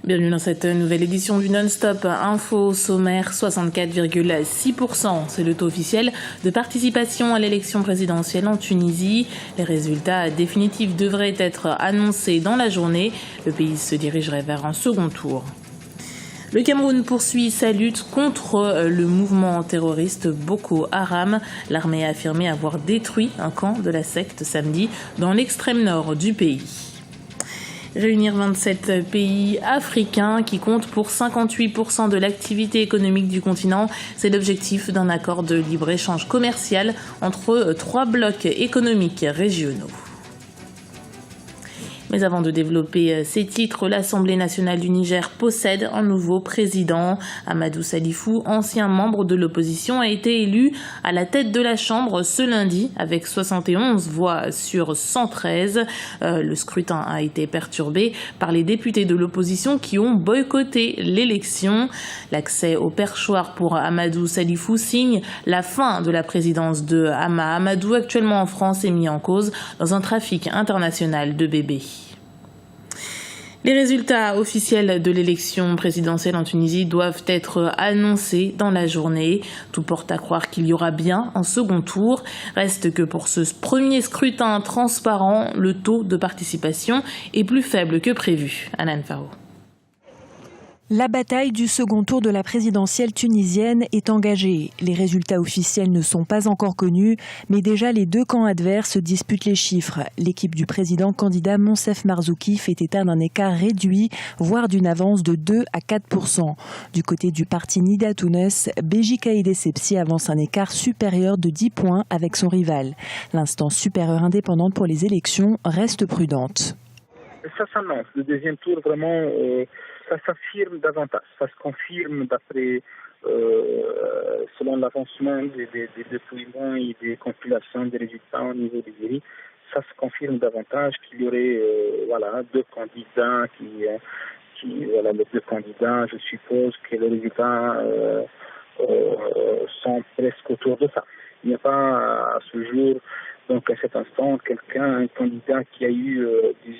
Bienvenue dans cette nouvelle édition du Non-Stop Info. Sommaire, 64,6%. C'est le taux officiel de participation à l'élection présidentielle en Tunisie. Les résultats définitifs devraient être annoncés dans la journée. Le pays se dirigerait vers un second tour. Le Cameroun poursuit sa lutte contre le mouvement terroriste Boko Haram. L'armée a affirmé avoir détruit un camp de la secte samedi dans l'extrême nord du pays. Réunir 27 pays africains qui comptent pour 58% de l'activité économique du continent, c'est l'objectif d'un accord de libre-échange commercial entre 3 blocs économiques régionaux. Mais avant de développer ces titres, l'Assemblée nationale du Niger possède un nouveau président. Amadou Salifou, ancien membre de l'opposition, a été élu à la tête de la Chambre ce lundi avec 71 voix sur 113. Le scrutin a été perturbé par les députés de l'opposition qui ont boycotté l'élection. L'accès au perchoir pour Amadou Salifou signe la fin de la présidence de Hama Amadou, actuellement en France, et mis en cause dans un trafic international de bébés. Les résultats officiels de l'élection présidentielle en Tunisie doivent être annoncés dans la journée. Tout porte à croire qu'il y aura bien un second tour. Reste que pour ce premier scrutin transparent, le taux de participation est plus faible que prévu. Anan Faro. La bataille du second tour de la présidentielle tunisienne est engagée. Les résultats officiels ne sont pas encore connus, mais déjà les deux camps adverses disputent les chiffres. L'équipe du président candidat Monsef Marzouki fait état d'un écart réduit, voire d'une avance de 2 à 4%. Du côté du parti Nida Tounes, Béji Caïdé Sepsi avance un écart supérieur de 10 points avec son rival. L'instance supérieure indépendante pour les élections reste prudente. Ça s'annonce. Le deuxième tour, vraiment... Ça s'affirme davantage, ça se confirme d'après, selon l'avancement des déploiements et des compilations des résultats au niveau des jurys, ça se confirme davantage qu'il y aurait deux candidats les deux candidats, je suppose que les résultats sont presque autour de ça. Il n'y a pas à ce jour, donc à cet instant, un candidat qui a eu,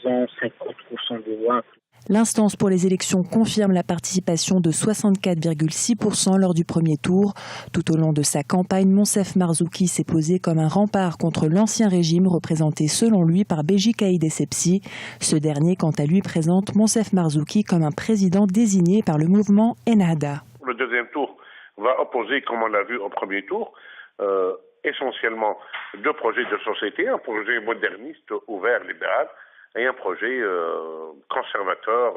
50% des voix. L'instance pour les élections confirme la participation de 64,6% lors du premier tour. Tout au long de sa campagne, Monsef Marzouki s'est posé comme un rempart contre l'ancien régime représenté selon lui par Béji Caïdé Sepsi. Ce dernier, quant à lui, présente Monsef Marzouki comme un président désigné par le mouvement Ennahda. Le deuxième tour va opposer, comme on l'a vu au premier tour, essentiellement deux projets de société, un projet moderniste, ouvert, libéral, et un projet conservateur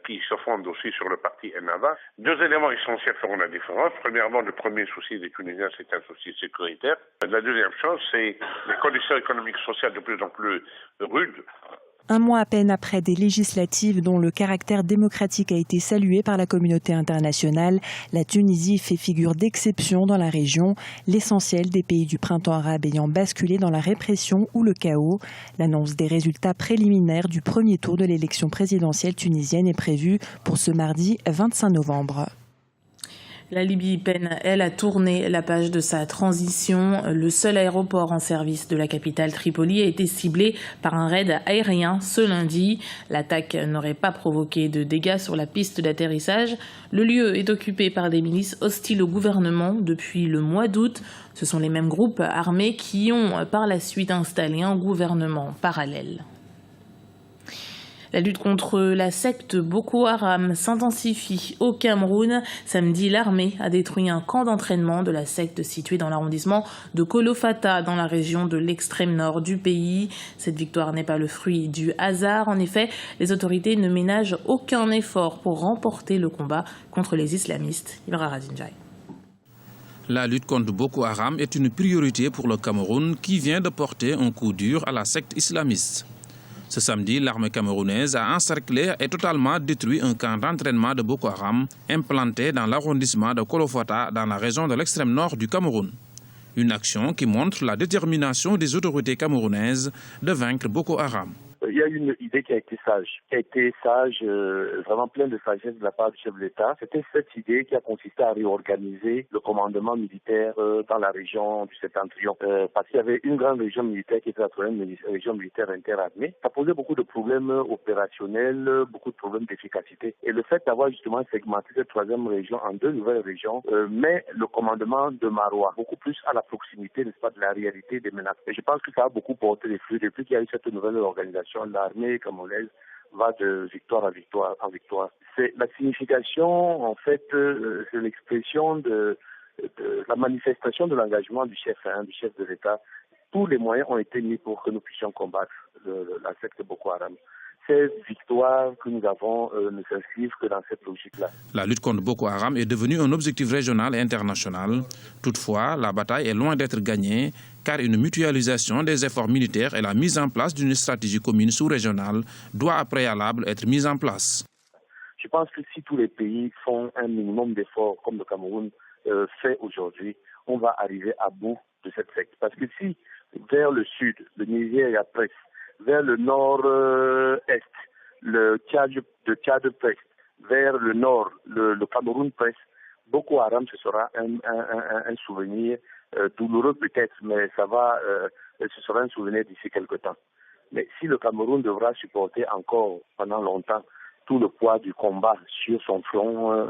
qui se fonde aussi sur le parti Ennahda. Deux éléments essentiels feront la différence. Premièrement, le premier souci des Tunisiens, c'est un souci sécuritaire. La deuxième chose, c'est les conditions économiques et sociales de plus en plus rudes. Un mois à peine après des législatives dont le caractère démocratique a été salué par la communauté internationale, la Tunisie fait figure d'exception dans la région, l'essentiel des pays du printemps arabe ayant basculé dans la répression ou le chaos. L'annonce des résultats préliminaires du premier tour de l'élection présidentielle tunisienne est prévue pour ce mardi 25 novembre. La Libye peine, elle, à tourner la page de sa transition. Le seul aéroport en service de la capitale Tripoli a été ciblé par un raid aérien ce lundi. L'attaque n'aurait pas provoqué de dégâts sur la piste d'atterrissage. Le lieu est occupé par des milices hostiles au gouvernement depuis le mois d'août. Ce sont les mêmes groupes armés qui ont par la suite installé un gouvernement parallèle. La lutte contre la secte Boko Haram s'intensifie au Cameroun. Samedi, l'armée a détruit un camp d'entraînement de la secte situé dans l'arrondissement de Kolofata, dans la région de l'extrême nord du pays. Cette victoire n'est pas le fruit du hasard. En effet, les autorités ne ménagent aucun effort pour remporter le combat contre les islamistes. Ibra Razinjai. La lutte contre Boko Haram est une priorité pour le Cameroun qui vient de porter un coup dur à la secte islamiste. Ce samedi, l'armée camerounaise a encerclé et totalement détruit un camp d'entraînement de Boko Haram implanté dans l'arrondissement de Kolofata dans la région de l'extrême nord du Cameroun. Une action qui montre la détermination des autorités camerounaises de vaincre Boko Haram. il y a une idée qui a été sage, vraiment pleine de sagesse de la part du chef de l'État. C'était cette idée qui a consisté à réorganiser le commandement militaire dans la région du Septentrion. Parce qu'il y avait une grande région militaire qui était la troisième région militaire interarmée. Ça posait beaucoup de problèmes opérationnels, beaucoup de problèmes d'efficacité. Et le fait d'avoir justement segmenté cette troisième région en 2 nouvelles régions met le commandement de Maroua beaucoup plus à la proximité, n'est-ce pas, de la réalité des menaces. Et je pense que ça a beaucoup porté les fruits depuis qu'il y a eu cette nouvelle organisation. L'armée camerounaise va de victoire en victoire. C'est la signification, en fait, c'est l'expression de la manifestation de l'engagement du chef de l'État. Tous les moyens ont été mis pour que nous puissions combattre la secte Boko Haram. Ces victoires que nous avons ne s'inscrivent que dans cette logique-là. La lutte contre Boko Haram est devenue un objectif régional et international. Toutefois, la bataille est loin d'être gagnée, car une mutualisation des efforts militaires et la mise en place d'une stratégie commune sous-régionale doit à préalable être mise en place. Je pense que si tous les pays font un minimum d'efforts, comme le Cameroun fait aujourd'hui, on va arriver à bout de cette secte. Parce que si, vers le sud, le Nigeria presse, vers le nord-est, le Tchad presse, vers le nord, le Cameroun presse, Boko Haram, ce sera un souvenir douloureux peut-être, mais ce sera un souvenir d'ici quelque temps. Mais si le Cameroun devra supporter encore pendant longtemps tout le poids du combat sur son front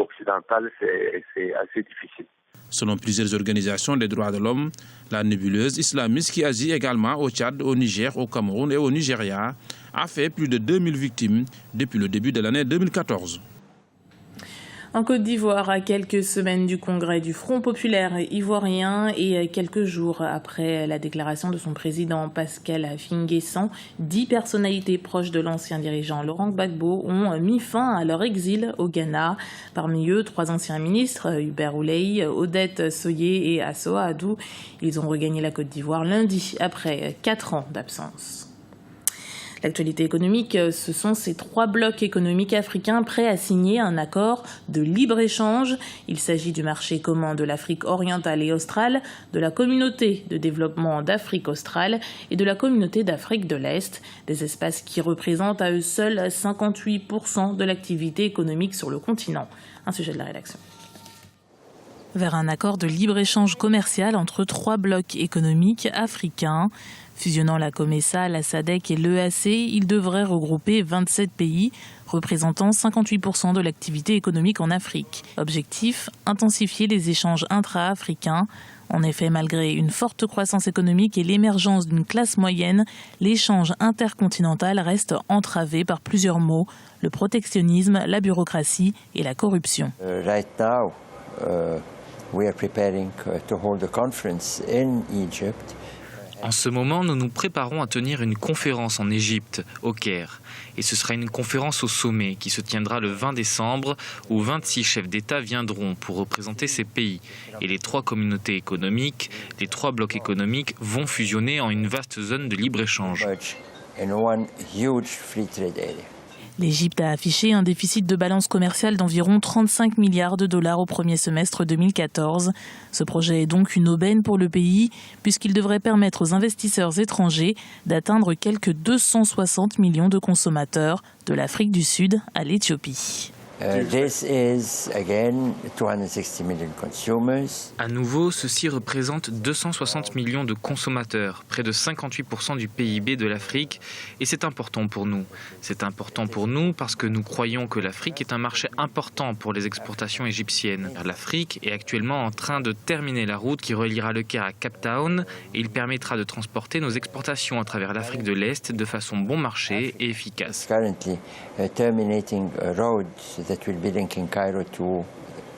occidental, c'est assez difficile. Selon plusieurs organisations des droits de l'homme, la nébuleuse islamiste qui agit également au Tchad, au Niger, au Cameroun et au Nigeria a fait plus de 2000 victimes depuis le début de l'année 2014. En Côte d'Ivoire, à quelques semaines du congrès du Front populaire ivoirien et quelques jours après la déclaration de son président Pascal Affi-N'Guessan, 10 personnalités proches de l'ancien dirigeant Laurent Gbagbo ont mis fin à leur exil au Ghana. Parmi eux, 3 anciens ministres, Hubert Ouley, Odette Soye et Assoa Adou. Ils ont regagné la Côte d'Ivoire lundi après 4 ans d'absence. L'actualité économique, ce sont ces 3 blocs économiques africains prêts à signer un accord de libre-échange. Il s'agit du marché commun de l'Afrique orientale et australe, de la communauté de développement d'Afrique australe et de la communauté d'Afrique de l'Est, des espaces qui représentent à eux seuls 58% de l'activité économique sur le continent. Un sujet de la rédaction. Vers un accord de libre-échange commercial entre 3 blocs économiques africains. Fusionnant la COMESA, la SADC et l'EAC, il devrait regrouper 27 pays, représentant 58% de l'activité économique en Afrique. Objectif, intensifier les échanges intra-africains. En effet, malgré une forte croissance économique et l'émergence d'une classe moyenne, l'échange intercontinental reste entravé par plusieurs maux, le protectionnisme, la bureaucratie et la corruption. Right now, we are preparing to hold a conference in Egypt. En ce moment, nous nous préparons à tenir une conférence en Égypte, au Caire. Et ce sera une conférence au sommet qui se tiendra le 20 décembre où 26 chefs d'État viendront pour représenter ces pays. Et les 3 communautés économiques, les 3 blocs économiques vont fusionner en une vaste zone de libre-échange. L'Égypte a affiché un déficit de balance commerciale d'environ 35 milliards de dollars au premier semestre 2014. Ce projet est donc une aubaine pour le pays, puisqu'il devrait permettre aux investisseurs étrangers d'atteindre quelques 260 millions de consommateurs, de l'Afrique du Sud à l'Éthiopie. This is again 260 million consumers. À nouveau, ceci représente 260 millions de consommateurs, près de 58% du PIB de l'Afrique, et c'est important pour nous. C'est important pour nous parce que nous croyons que l'Afrique est un marché important pour les exportations égyptiennes. L'Afrique est actuellement en train de terminer la route qui reliera le Caire à Cape Town, et il permettra de transporter nos exportations à travers l'Afrique de l'Est de façon bon marché et efficace. Currently terminating a road that will be linking Cairo to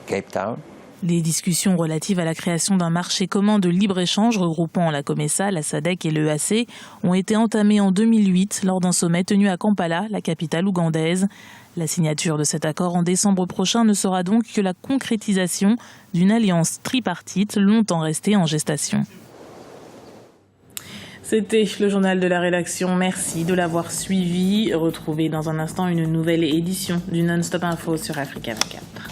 Cape Town. Les discussions relatives à la création d'un marché commun de libre-échange regroupant la COMESA, la SADC et l'EAC ont été entamées en 2008 lors d'un sommet tenu à Kampala, la capitale ougandaise. La signature de cet accord en décembre prochain ne sera donc que la concrétisation d'une alliance tripartite longtemps restée en gestation. C'était le journal de la rédaction. Merci de l'avoir suivi. Retrouvez dans un instant une nouvelle édition du Non-Stop Info sur Africa 24.